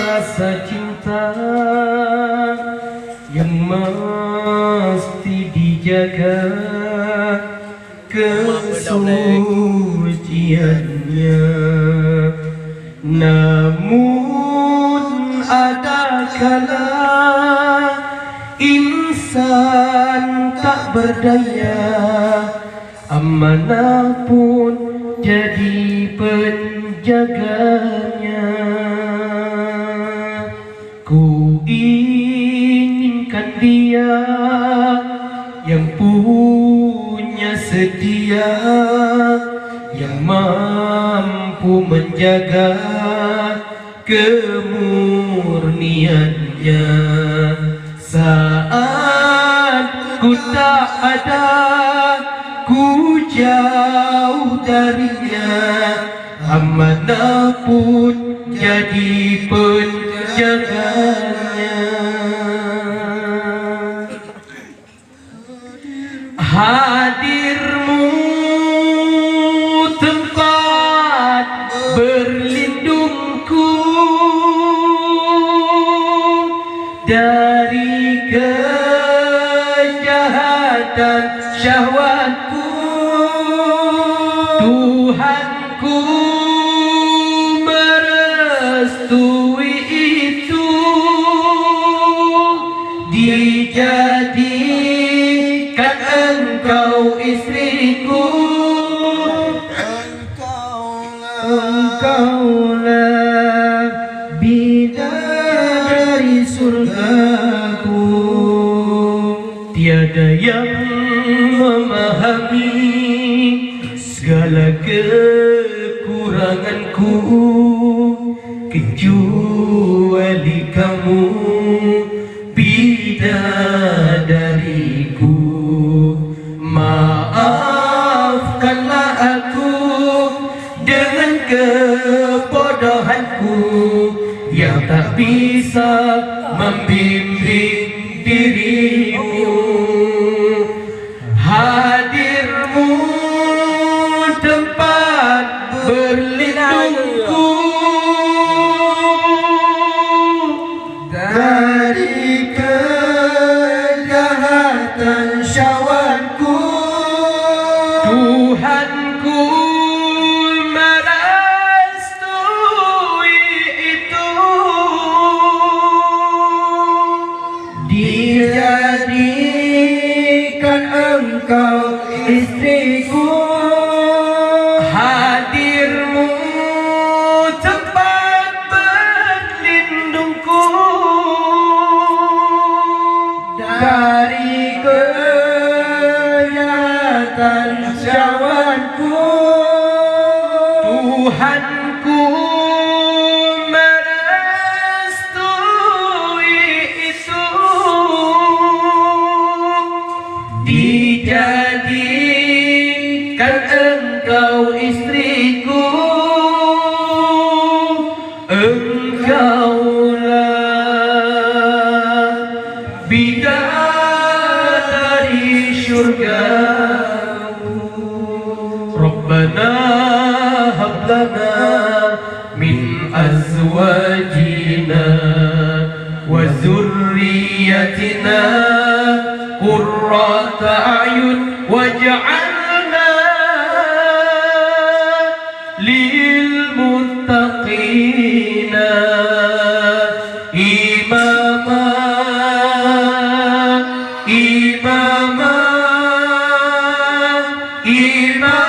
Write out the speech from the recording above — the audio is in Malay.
rasa cinta yang mesti dijaga kesuciannya. Namun ada kala insan tak berdaya, amanah pun jadi penjaganya. Ku inginkan dia yang punya setia, yang mampu menjaga kemurniannya. Saat ku tak ada, ku jauh darinya, amanah pun jadi penjaganya. Hadirmu tempat berlindungku dari kejahatan syahwatku. Tuhanku merestui itu, dijadikan engkau istriku. Engkaulah bidadari surgaku. Tiada yang memahami segala kekuranganku kecuali kamu, bidadariku. Maafkanlah aku dengan kebodohanku yang tak bisa membimbing dirimu. Hadirmu tempat berlindungku dari kejahatan syahwatku. Tuhanku merestui itu, dijadikan engkau istriku. Hadirmu tempat berlindungku dari kejahatan syahwatku. Tuhanku merestui itu, dijadikan engkau istriku. Engkaulah bidadari syurgaku. Rabbana hab lana min azwajina wa zurriyatina qurrata a'yun waj'alna lil muttaqina imama. Imama, imama.